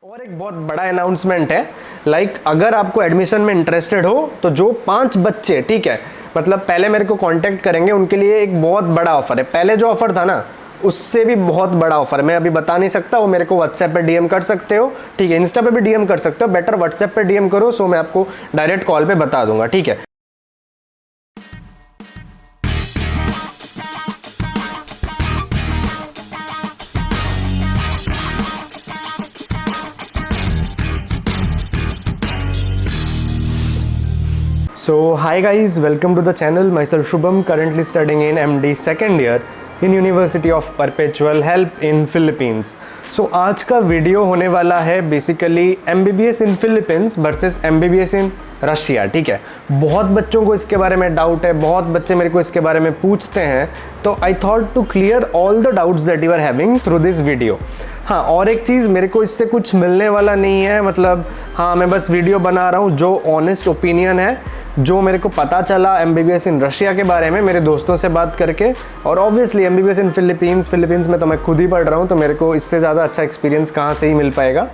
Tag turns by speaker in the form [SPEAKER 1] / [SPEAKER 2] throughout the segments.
[SPEAKER 1] और एक बहुत बड़ा अनाउंसमेंट है, अगर आपको एडमिशन में इंटरेस्टेड हो तो जो 5 बच्चे, ठीक है, मतलब पहले मेरे को कांटेक्ट करेंगे उनके लिए एक बहुत बड़ा ऑफर है। पहले जो ऑफर था ना उससे भी बहुत बड़ा ऑफर, मैं अभी बता नहीं सकता, वो मेरे को व्हाट्सएप पे डीएम कर सकते हो, ठीक है, इंस्टा पे भी डीएम कर सकते हो, बेटर व्हाट्सएप पे डीएम करो, सो मैं आपको डायरेक्ट कॉल पे बता दूंगा, ठीक है। So hi guys, welcome to the channel. Myself Shubham, currently studying in MD second year in University of Perpetual Help in Philippines. So आज का वीडियो होने वाला है basically MBBS in Philippines versus MBBS in Russia, ठीक है। बहुत बच्चों को इसके बारे में डाउट है, बहुत बच्चे मेरे को इसके बारे में पूछते हैं, तो I thought to clear all the doubts that you are having through this video. हाँ, और एक चीज़, मेरे को इससे कुछ मिलने वाला नहीं है, मतलब हाँ, मैं बस वीडियो बना रहा हूँ जो ऑनेस्ट ओपिनियन है, जो मेरे को पता चला MBBS इन रशिया के बारे में मेरे दोस्तों से बात करके, और ऑब्वियसली MBBS इन फिलीपींस में तो मैं खुद ही पढ़ रहा हूँ, तो मेरे को इससे ज़्यादा अच्छा एक्सपीरियंस कहाँ से ही मिल पाएगा।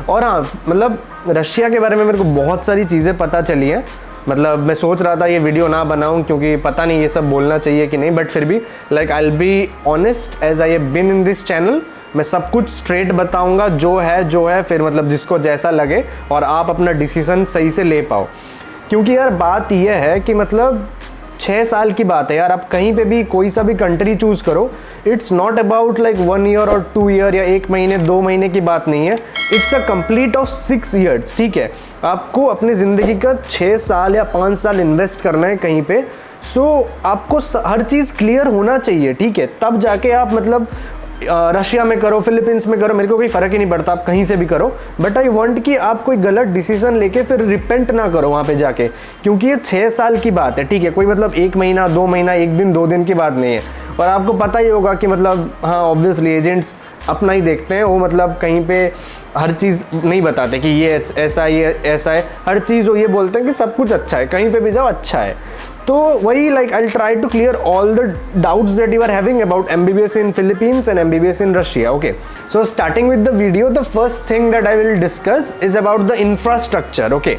[SPEAKER 1] और हाँ, मतलब रशिया के बारे में मेरे को बहुत सारी चीज़ें पता चली हैं, मतलब मैं सोच रहा था ये वीडियो ना बनाऊं क्योंकि पता नहीं ये सब बोलना चाहिए कि नहीं, बट फिर भी I will be honest as I have been in this channel. मैं सब कुछ स्ट्रेट बताऊंगा, जो है, फिर मतलब जिसको जैसा लगे और आप अपना डिसीजन सही से ले पाओ। क्योंकि यार बात यह है कि मतलब 6 साल की बात है यार, आप कहीं पे भी कोई सा भी कंट्री चूज़ करो, इट्स नॉट अबाउट 1 ईयर और 2 ईयर या 1 महीने 2 महीने की बात नहीं है, it's a complete of 6 years, ठीक है। आपको अपनी ज़िंदगी का 6 साल या 5 साल इन्वेस्ट करना है कहीं पे, सो आपको हर चीज़ क्लियर होना चाहिए, ठीक है, तब जाके आप मतलब रशिया में करो, फिलीपींस में करो, मेरे को कोई फ़र्क ही नहीं पड़ता, आप कहीं से भी करो, बट आई वांट कि आप कोई गलत डिसीजन लेके फिर रिपेंट ना करो वहाँ पे जाके, क्योंकि ये 6 साल की बात है, ठीक है, कोई मतलब 1 महीना 2 महीना 1 दिन 2 दिन की बात नहीं है। और आपको पता ही होगा कि मतलब हाँ, ऑब्वियसली एजेंट्स अपना ही देखते हैं, वो मतलब कहीं पे हर चीज़ नहीं बताते कि ये ऐसा है, हर चीज़ वो ये बोलते हैं कि सब कुछ अच्छा है, कहीं पे भी जाओ अच्छा है। तो वही I try to clear all the doubts that you are having about MBBS in Philippines and MBBS in Russia, okay. So starting with the video, the first thing that I will discuss is about the infrastructure, okay.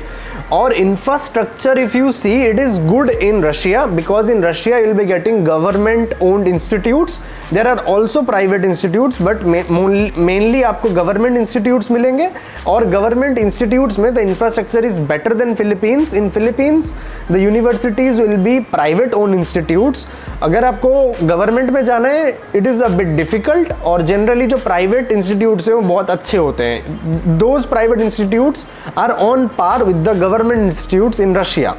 [SPEAKER 1] और infrastructure, if you see, it is good in Russia because in Russia you will be getting government owned institutes. There are also private institutes, but mainly आपको government institutes मिलेंगे, और government institutes में the infrastructure is better than Philippines. In Philippines the universities will be private owned institutes. अगर आपको government में जाना है it is a bit difficult, और जनरली जो प्राइवेट इंस्टीट्यूट्स हैं वो बहुत अच्छे होते हैं। Those private institutes are on par with the government institutes in Russia.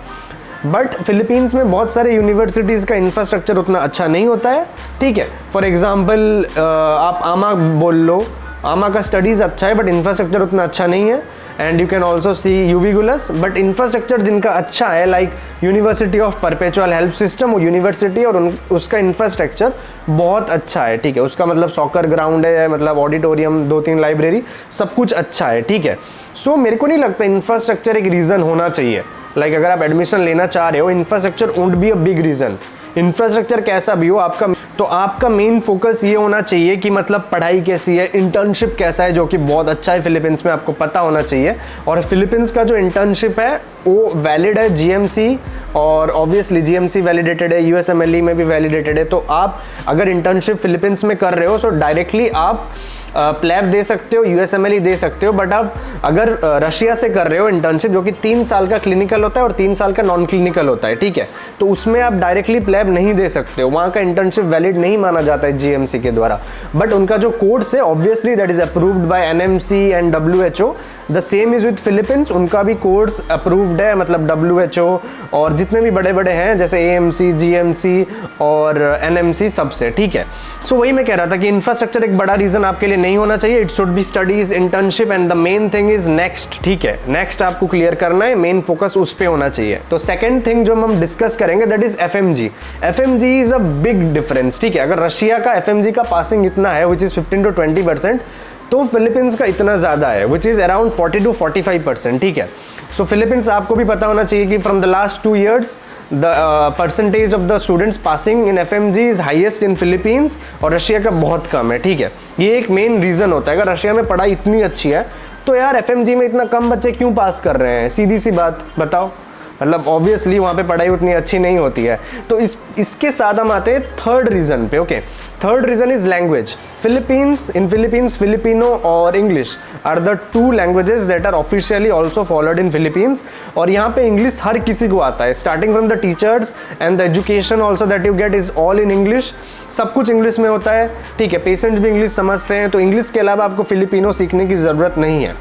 [SPEAKER 1] But Philippines में बहुत सारे यूनिवर्सिटीज़ का इंफ्रास्ट्रक्चर उतना अच्छा नहीं होता है, ठीक है। फॉर एग्जाम्पल आप आमा बोल लो, आमा का स्टडीज़ अच्छा है बट इंफ्रास्ट्रक्चर उतना अच्छा नहीं है, and you can also see यूवीगुलस, बट इंफ्रास्ट्रक्चर जिनका अच्छा है university of perpetual help system, वो यूनिवर्सिटी और उसका इंफ्रास्ट्रक्चर बहुत अच्छा है, ठीक है, उसका मतलब सॉकर ग्राउंड है, मतलब ऑडिटोरियम, 2-3 लाइब्रेरी, सब कुछ अच्छा है, ठीक है। सो मेरे को नहीं लगता इंफ्रास्ट्रक्चर एक रीज़न होना चाहिए, अगर आप एडमिशन लेना चाह रहे हो, infrastructure won't be a big reason. Infrastructure कैसा भी हो आपका मेन फोकस ये होना चाहिए कि मतलब पढ़ाई कैसी है, इंटर्नशिप कैसा है, जो कि बहुत अच्छा है फिलीपींस में, आपको पता होना चाहिए। और फिलीपींस का जो इंटर्नशिप है वो वैलिड है GMC, और ऑब्वियसली GMC वैलिडेटेड है, USMLE में भी वैलिडेटेड है। तो आप अगर इंटर्नशिप फिलीपींस में कर रहे हो, सो डायरेक्टली आप प्लैब दे सकते हो, USMLE दे सकते हो, बट आप अगर रशिया से कर रहे हो इंटर्नशिप, जो कि 3 साल का क्लिनिकल होता है और 3 साल का नॉन क्लिनिकल होता है, ठीक है, तो उसमें आप डायरेक्टली प्लैब नहीं दे सकते हो, वहाँ का इंटर्नशिप वैलिड नहीं माना जाता है GMC के द्वारा। बट उनका जो कोर्स है obviously that is approved by NMC and WHO, the same is with Philippines, उनका भी कोर्स अप्रूव्ड है, मतलब WHO और जितने भी बड़े बड़े हैं जैसे AMC, GMC और NMC, सबसे, ठीक है। सो वही मैं कह रहा था कि इंफ्रास्ट्रक्चर एक बड़ा रीज़न आपके लिए नहीं होना चाहिए, it should be studies, internship, and the main thing is next, ठीक है, नेक्स्ट आपको क्लियर करना है, मेन फोकस उस पर होना चाहिए। तो सेकेंड थिंग जो हम डिस्कस करेंगे that is FMG। FMG is a big difference, ठीक है। अगर रशिया का FMG का पासिंग इतना है विच इज 15 to 20%, तो फिलीपींस का इतना ज़्यादा है विच इज़ अराउंड 40 to 45%, ठीक है। सो फिलीपींस आपको भी पता होना चाहिए कि from the last 2 years the percentage of the students passing in FMG is highest in Philippines, और रशिया का बहुत कम है, ठीक है। ये एक मेन रीज़न होता है, अगर रशिया में पढ़ाई इतनी अच्छी है तो यार एफएमजी में इतना कम बच्चे क्यों पास कर रहे हैं, सीधी सी बात बताओ। मतलब ऑब्वियसली वहाँ पे पढ़ाई उतनी अच्छी नहीं होती है। तो इसके साथ हम आते हैं थर्ड रीज़न पे। Okay, third reason is language. Philippines Filipino और English are the two languages that are officially also followed in Philippines. और यहाँ पे इंग्लिश हर किसी को आता है, starting from the teachers and the education also that you get is all in English. सब कुछ इंग्लिश में होता है, ठीक है। पेशेंट्स भी इंग्लिश समझते हैं, तो इंग्लिश के अलावा आपको फिलिपिनो सीखने की ज़रूरत नहीं है।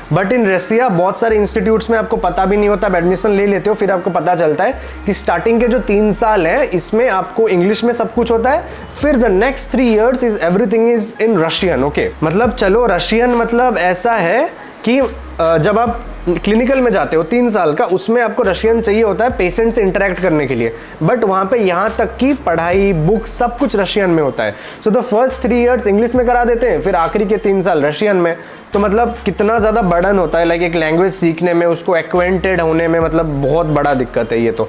[SPEAKER 1] बट इन रशिया बहुत सारे इंस्टीट्यूट्स में आपको पता भी नहीं होता, आप एडमिशन ले लेते हो, फिर आपको पता चलता है कि स्टार्टिंग के जो 3 साल है इसमें आपको इंग्लिश में सब कुछ होता है, फिर the next 3 years is everything is in Russian. Okay, मतलब चलो रशियन मतलब ऐसा है कि जब आप क्लिनिकल में जाते हो 3 साल का, उसमें आपको रशियन चाहिए होता है पेशेंट से इंटरेक्ट करने के लिए, बट वहाँ पे यहाँ तक की पढ़ाई बुक सब कुछ रशियन में होता है। So the first 3 years English में करा देते हैं, फिर आखिरी के 3 साल रशियन में। तो मतलब कितना ज़्यादा बर्डन होता है लाइक एक लैंग्वेज सीखने में, उसको एक्वेंटेड होने में, मतलब बहुत बड़ा दिक्कत है ये। तो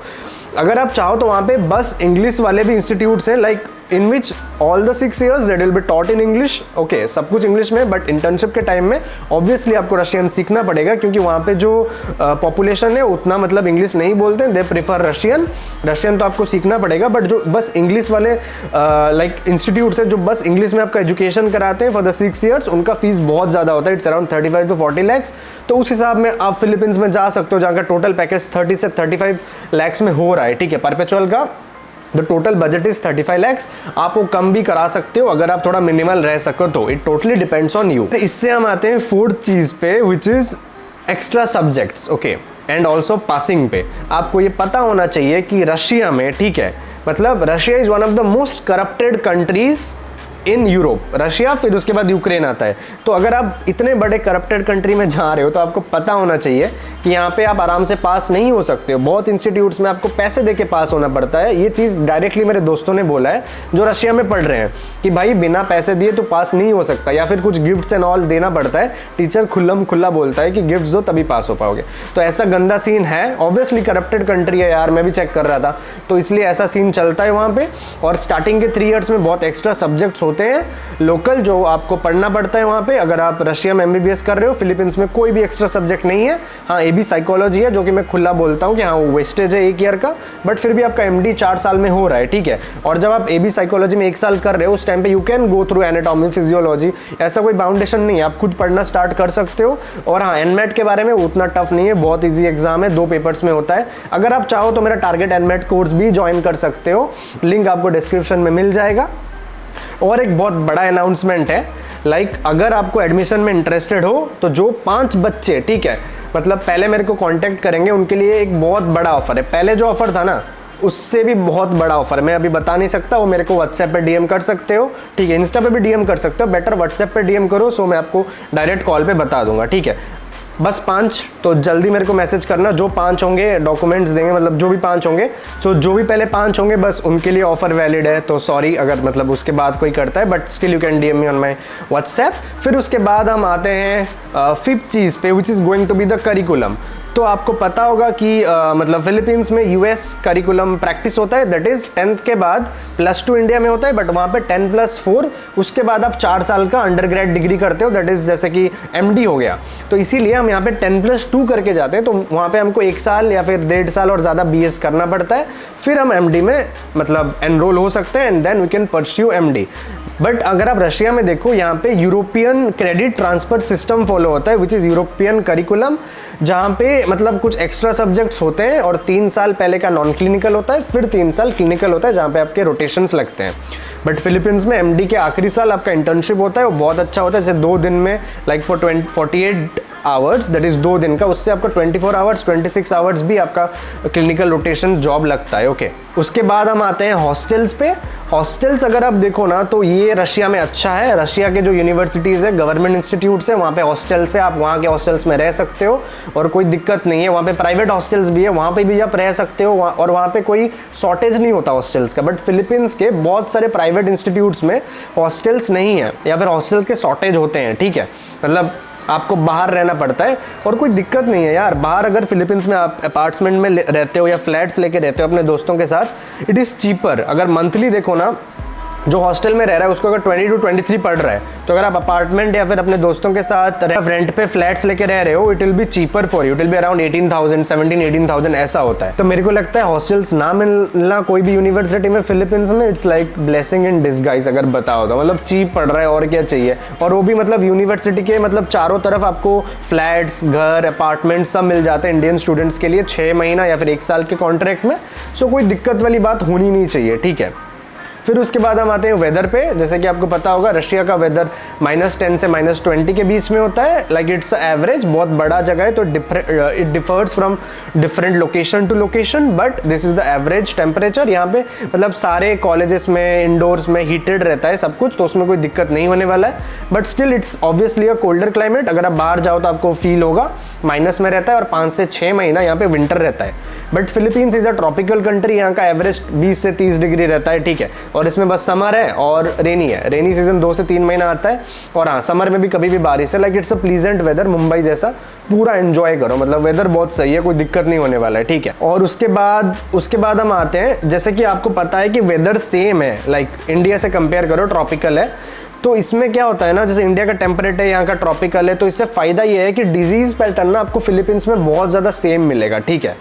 [SPEAKER 1] अगर आप चाहो तो वहाँ पे बस इंग्लिश वाले भी इंस्टीट्यूट्स हैं like in which all the 6 years that will be taught in English. Okay, सब कुछ इंग्लिश में, बट इंटर्नशिप के टाइम में ऑब्वियसली आपको रशियन सीखना पड़ेगा, क्योंकि वहाँ पे जो पॉपुलेशन है उतना मतलब इंग्लिश नहीं बोलते हैं, दे प्रेफर रशियन तो आपको सीखना पड़ेगा। बट जो बस इंग्लिश वाले लाइक इंस्टीट्यूट्स हैं जो बस इंग्लिश में आपका एजुकेशन कराते हैं फॉर द 6 years, उनका फीस बहुत ज़्यादा होता है, इट्स अराउंड 35 to 40 lakhs। तो उस हिसाब में आप फिलीपींस में जा सकते हो, जहाँ का टोटल पैकेज 30 से 35 lakhs में हो रहा है, ठीक है। परपेचुअल का the total budget is 35 lakhs। आप वो कम भी करा सकते हो अगर आप थोड़ा मिनिमल रह सको तो, it totally depends on you. इससे हम आते हैं फोर्थ चीज पे, which is extra subjects. Okay, and also passing पे। आपको ये पता होना चाहिए कि रशिया में, ठीक है, मतलब Russia is one of the most corrupted countries in Europe. Russia, फिर उसके बाद यूक्रेन आता है। तो अगर आप इतने बड़े करप्टेड कंट्री में जा रहे हो तो आपको पता होना चाहिए कि यहाँ पे आप आराम से पास नहीं हो सकते हो। बहुत इंस्टीट्यूट्स में आपको पैसे देके पास होना पड़ता है। ये चीज़ डायरेक्टली मेरे दोस्तों ने बोला है जो रशिया में पढ़ रहे हैं कि भाई बिना पैसे दिए तो पास नहीं हो सकता, या फिर कुछ गिफ्ट्स एंड ऑल देना पड़ता है। टीचर खुल्ला बोलता है कि गिफ्ट्स दो तभी पास हो पाओगे। तो ऐसा गंदा सीन है। ऑब्वियसली करप्टेड कंट्री है यार, मैं भी चेक कर रहा था, तो इसलिए ऐसा सीन चलता है वहाँ पे। और स्टार्टिंग के 3 years में बहुत एक्स्ट्रा सब्जेक्ट्स होते हैं लोकल जो आपको पढ़ना पड़ता है वहाँ पे। अगर आप रशिया में MBBS कर रहे हो, फिलीपींस में कोई भी एक्स्ट्रा सब्जेक्ट नहीं है। हाँ, AB साइकोलॉजी है, जो कि मैं खुला बोलता हूँ कि हाँ वो वेस्टेज है 1 year का, बट फिर भी आपका MD 4 साल में हो रहा है, ठीक है। और जब आप AB साइकोलॉजी में 1 साल कर रहे हो, उस टाइम पे you can go through anatomy physiology, ऐसा कोई बाउंडेशन नहीं है, आप खुद पढ़ना स्टार्ट कर सकते हो। और हाँ, NMAT के बारे में उतना टफ नहीं है, बहुत ईजी एग्जाम है, 2 पेपर्स में होता है। अगर आप चाहो तो मेरा टारगेट NMAT कोर्स भी ज्वाइन कर सकते हो, लिंक आपको डिस्क्रिप्शन में मिल जाएगा। और एक बहुत बड़ा अनाउंसमेंट है, लाइक अगर आपको एडमिशन में इंटरेस्टेड हो तो जो 5 बच्चे, ठीक है, मतलब पहले मेरे को कांटेक्ट करेंगे, उनके लिए एक बहुत बड़ा ऑफर है। पहले जो ऑफर था ना, उससे भी बहुत बड़ा ऑफर मैं अभी बता नहीं सकता, वो मेरे को व्हाट्सएप पे DM कर सकते हो, ठीक है। इंस्टा पे भी DM कर सकते हो, बेटर व्हाट्सएप पे DM करो, सो मैं आपको डायरेक्ट कॉल पे बता दूंगा, ठीक है। बस 5, तो जल्दी मेरे को मैसेज करना। जो 5 होंगे डॉक्यूमेंट्स देंगे, मतलब जो भी 5 होंगे, सो जो भी पहले 5 होंगे बस उनके लिए ऑफर वैलिड है। तो सॉरी अगर मतलब उसके बाद कोई करता है, but still you can DM me on my WhatsApp. फिर उसके बाद हम आते हैं 5th चीज़ पे, which is going to be the curriculum. तो आपको पता होगा कि मतलब फिलीपींस में US करिकुलम प्रैक्टिस होता है, दैट इज 10th के बाद +2 इंडिया में होता है, बट वहाँ पे 10+4, उसके बाद आप 4 साल का अंडरग्रेड डिग्री करते हो, दैट इज जैसे कि MD हो गया। तो इसीलिए हम यहाँ पे 10+2 करके जाते हैं, तो वहाँ पे हमको 1 साल या फिर 1.5 साल और ज़्यादा BS करना पड़ता है, फिर हम MD में मतलब एनरोल हो सकते हैं, and then we can pursue MD। But अगर आप रशिया में देखो, यहाँ पे European credit transfer system follow होता है, विच इज़ यूरोपियन करिकुलम, जहाँ पे मतलब कुछ एक्स्ट्रा सब्जेक्ट्स होते हैं और 3 साल पहले का नॉन क्लिनिकल होता है, फिर 3 साल क्लिनिकल होता है, जहाँ पे आपके रोटेशंस लगते हैं। बट फिलीपींस में MD के आखिरी साल आपका इंटर्नशिप होता है, वो बहुत अच्छा होता है, जैसे 2 दिन में like for 48 hours, that is 2 दिन का, उससे आपका 24 आवर्स 26 आवर्स भी आपका क्लिनिकल रोटेशन जॉब लगता है, ओके। उसके बाद हम आते हैं हॉस्टल्स पे। हॉस्टल्स अगर आप देखो ना, तो ये रशिया में अच्छा है। रशिया के जो यूनिवर्सिटीज़ है, गवर्नमेंट इंस्टीट्यूट्स है, वहाँ पे हॉस्टल्स है, आप वहाँ के हॉस्टल्स में रह सकते हो और कोई दिक्कत नहीं है। वहाँ पे प्राइवेट हॉस्टल्स भी है, वहाँ पे भी आप रह सकते हो, और वहाँ पे कोई शॉर्टेज नहीं होता हॉस्टल्स का। बट फिलीपींस के बहुत सारे प्राइवेट इंस्टीट्यूट्स में हॉस्टल्स नहीं है, या फिर हॉस्टल्स के शॉर्टेज होते हैं, ठीक है। मतलब आपको बाहर रहना पड़ता है, और कोई दिक्कत नहीं है यार। बाहर अगर फिलीपींस में आप अपार्टमेंट में रहते हो या फ्लैट्स लेके रहते हो अपने दोस्तों के साथ, इट इज़ चीपर। अगर मंथली देखो ना, जो हॉस्टल में रह रहा है उसको अगर 20 to 23 पड़ रहा है, तो अगर आप अपार्टमेंट या फिर अपने दोस्तों के साथ रेंट पे फ्लैट्स लेके रह रहे हो, it will be cheaper for you, it will be around 18,000 17-18,000 ऐसा होता है। तो मेरे को लगता है हॉस्टल्स ना मिलना कोई भी यूनिवर्सिटी में फिलीपींस में, it's like blessing in disguise अगर बताओ तो। मतलब चीप पड़ रहा है और क्या चाहिए, और वो भी मतलब यूनिवर्सिटी के मतलब चारों तरफ आपको फ्लैट्स, घर, अपार्टमेंट सब मिल जाते हैं इंडियन स्टूडेंट्स के लिए 6 महीना या फिर 1 साल के कॉन्ट्रैक्ट में। सो कोई दिक्कत वाली बात होनी नहीं चाहिए, ठीक है। फिर उसके बाद हम आते हैं वेदर पे। जैसे कि आपको पता होगा रशिया का वेदर -10 से -20 के बीच में होता है, लाइक इट्स एवरेज, बहुत बड़ा जगह है तो it differs from different location to location, but this is the average temperature. यहाँ पे मतलब सारे कॉलेजेस में, इंडोर्स में हीटेड रहता है सब कुछ, तो उसमें कोई दिक्कत नहीं होने वाला है। But still it's obviously a colder climate. अगर आप बाहर जाओ तो आपको फील होगा, माइनस में रहता है और 5 से 6 महीना यहाँ पे विंटर रहता है। But Philippines is a tropical country, यहाँ का एवरेज 20 से 30 डिग्री रहता है, ठीक है। और इसमें बस समर है और रेनी है। रेनी सीजन 2 से 3 महीना आता है, और हाँ समर में भी कभी भी बारिश है। Like it's a pleasant weather, Mumbai जैसा पूरा एंजॉय करो, मतलब वेदर बहुत सही है, कोई दिक्कत नहीं होने वाला है, ठीक है। और उसके बाद हम आते हैं, जैसे कि आपको पता है कि वेदर सेम है, लाइक इंडिया से कंपेयर करो, ट्रॉपिकल है। तो इसमें क्या होता है ना, जैसे इंडिया का टेम्परेचर यहाँ का ट्रॉपिकल है, तो इससे फायदा ये है कि डिजीज पैटर्न ना आपको फिलीपींस में बहुत ज़्यादा सेम मिलेगा, ठीक है।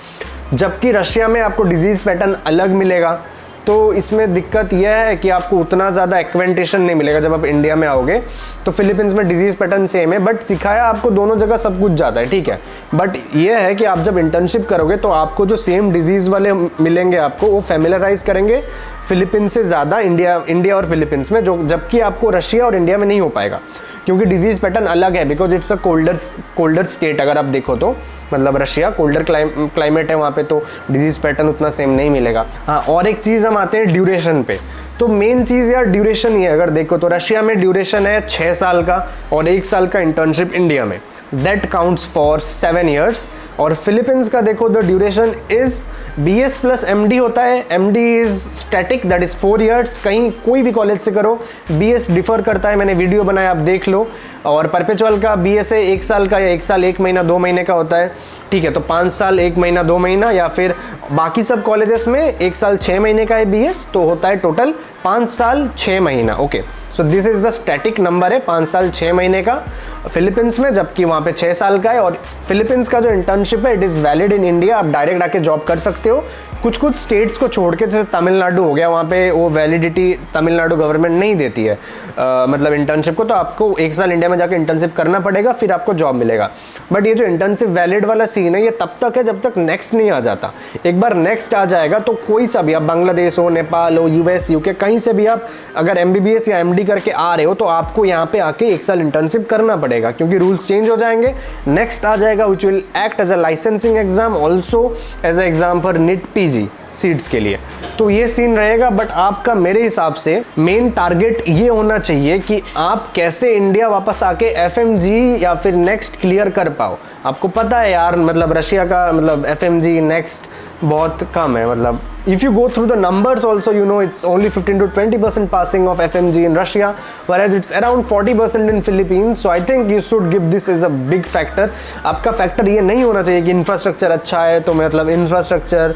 [SPEAKER 1] जबकि रशिया में आपको डिजीज पैटर्न अलग मिलेगा, तो इसमें दिक्कत यह है कि आपको उतना ज़्यादा एक्वेंटेशन नहीं मिलेगा जब आप इंडिया में आओगे। तो फिलीपींस में डिजीज पैटर्न सेम है, बट सिखाया आपको दोनों जगह सब कुछ जाता है, ठीक है। बट ये है कि आप जब इंटर्नशिप करोगे तो आपको जो सेम डिजीज़ वाले मिलेंगे आपको, वो फेमिलराइज करेंगे फिलीपींस से ज़्यादा इंडिया और फिलीपींस में, जो जबकि आपको रशिया और इंडिया में नहीं हो पाएगा, क्योंकि डिजीज़ पैटर्न अलग है, because it's a colder state. अगर आप देखो तो मतलब रशिया कोल्डर क्लाइमेट है वहाँ पे, तो डिजीज़ पैटर्न उतना सेम नहीं मिलेगा। हाँ, और एक चीज़ हम आते हैं ड्यूरेशन पे। तो मेन चीज़ यार ड्यूरेशन ही है। अगर देखो तो रशिया में ड्यूरेशन है 6 साल का, और 1 साल का इंटर्नशिप इंडिया में, दैट काउंट्स फॉर 7 years। और फिलीपींस का देखो the duration is BS plus MD होता है। MD is static, that is 4 years। कहीं कोई भी कॉलेज से करो, BS डिफर करता है, मैंने वीडियो बनाया आप देख लो। और परपेचुअल का BS है 1 साल का, या 1 साल 1 महीना 2 महीने का होता है, ठीक है। तो 5 साल 1 महीना 2 महीना, या फिर बाकी सब कॉलेजेस में 1 साल 6 महीने का है BS, तो होता है टोटल 5 साल 6 महीना, okay. So this is the static number है 5 साल 6 महीने का फिलीपींस में, जबकि वहाँ पे 6 साल का है। और फिलीपींस का जो इंटर्नशिप है it is valid in India, आप डायरेक्ट आके जॉब कर सकते हो। कुछ स्टेट्स को छोड़ के, जैसे तमिलनाडु हो गया, वहाँ पे वो वैलिडिटी तमिलनाडु गवर्नमेंट नहीं देती है मतलब इंटर्नशिप को, तो आपको 1 साल इंडिया में जाकर इंटर्नशिप करना पड़ेगा, फिर आपको जॉब मिलेगा। बट ये जो इंटर्नशिप वैलिड वाला सीन है, ये तब तक है जब तक नेक्स्ट नहीं आ जाता। एक बार नेक्स्ट आ जाएगा तो कोई सा भी, आप बांग्लादेश हो, नेपाल हो, US UK कहीं से भी आप अगर MBBS या MD करके आ रहे हो, तो आपको यहाँ पे आके 1 साल इंटर्नशिप करना पड़ेगा, क्योंकि रूल्स चेंज हो जाएंगे। नेक्स्ट आ जाएगा which will act as a licensing exam, also as a exam for NEET PG seats के लिए। तो ये सीन रहेगा। बट आपका मेरे हिसाब से मेन टारगेट ये होना चाहिए कि आप कैसे इंडिया वापस आके FMG या फिर नेक्स्ट क्लियर कर पाओ। आपको पता है यार, मतलब रशिया का मतलब FMG नेक्स्ट बहुत कम है। मतलब if you go through the numbers also, you know it's only 15 to 20% passing of FMG in Russia, whereas it's around 40% in Philippines. So I think you should give this as a big factor. आपका factor ये नहीं होना चाहिए कि infrastructure अच्छा है तो मतलब इंफ्रास्ट्रक्चर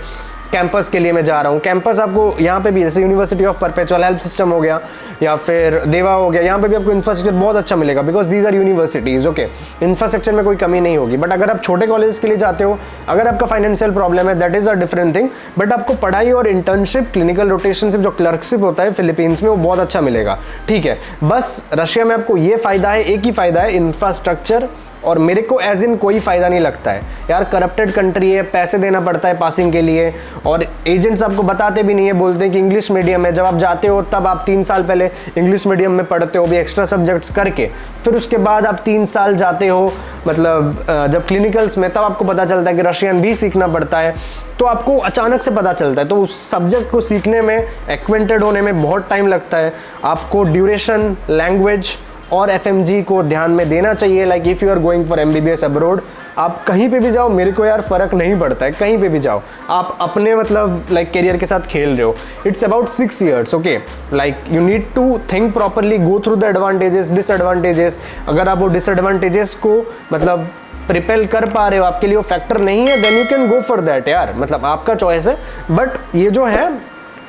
[SPEAKER 1] कैंपस के लिए मैं जा रहा हूँ। कैंपस आपको यहाँ पे भी, जैसे university of perpetual help system हो गया या फिर देवा हो गया, यहाँ पे भी आपको इंफ्रास्ट्रक्चर बहुत अच्छा मिलेगा, because these are universities, okay. Infrastructure में कोई कमी नहीं होगी। बट अगर आप छोटे कॉलेज के लिए जाते हो, अगर आपका फाइनेंशियल प्रॉब्लम है, that is a different thing. But आपको पढ़ाई और इंटर्नशिप, क्लिनिकल रोटेशनशिप, जो क्लर्कशिप होता है फिलीपींस में, वो बहुत अच्छा मिलेगा, ठीक है। बस रशिया में आपको ये फ़ायदा है, एक ही फ़ायदा है, इंफ्रास्ट्रक्चर। और मेरे को एज इन कोई फ़ायदा नहीं लगता है यार, करप्टेड कंट्री है, पैसे देना पड़ता है पासिंग के लिए, और एजेंट्स आपको बताते भी नहीं है, बोलते हैं कि इंग्लिश मीडियम है। जब आप जाते हो तब आप 3 साल पहले इंग्लिश मीडियम में पढ़ते हो भी, एक्स्ट्रा सब्जेक्ट्स करके, फिर उसके बाद आप 3 साल जाते हो मतलब जब क्लिनिकल्स में, तब आपको पता चलता है कि रशियन भी सीखना पड़ता है। तो आपको अचानक से पता चलता है, तो उस सब्जेक्ट को सीखने में, एक्वेंटेड होने में बहुत टाइम लगता है। आपको ड्यूरेशन, लैंग्वेज और FMG को ध्यान में देना चाहिए। Like if you are going for MBBS abroad, आप कहीं पे भी जाओ, मेरे को यार फ़र्क नहीं पड़ता है, कहीं पे भी जाओ, आप अपने मतलब लाइक करियर के साथ खेल रहे हो। इट्स अबाउट 6 years, ओके। Like you need to think properly, go through the advantages, disadvantages. अगर आप वो डिसएडवांटेजेस को मतलब प्रिपेल कर पा रहे हो, आपके लिए वो फैक्टर नहीं है, then you can go for that यार, मतलब आपका चॉइस है। बट ये जो है,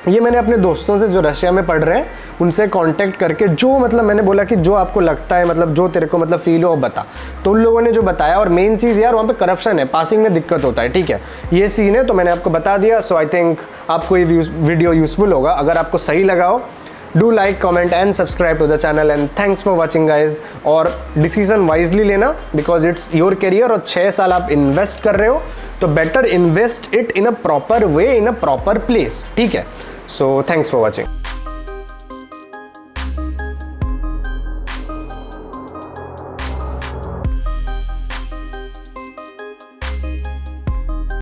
[SPEAKER 1] ये मैंने अपने दोस्तों से जो रशिया में पढ़ रहे हैं उनसे कांटेक्ट करके जो मतलब मैंने बोला कि जो आपको लगता है मतलब जो तेरे को मतलब फील हो बता। तो उन लोगों ने जो बताया, और मेन चीज़ यार वहाँ पे करप्शन है, पासिंग में दिक्कत होता है, ठीक है, ये सीन है, तो मैंने आपको बता दिया। सो आई थिंक आपको ये वीडियो यूजफुल होगा। अगर आपको सही लगा हो, do like, comment and subscribe to the channel and thanks for watching guys. और डिसीजन वाइजली लेना बिकॉज इट्स योर करियर, और 6 साल आप इन्वेस्ट कर रहे हो तो better invest it in a proper way, in a proper place, ठीक है। So thanks for watching.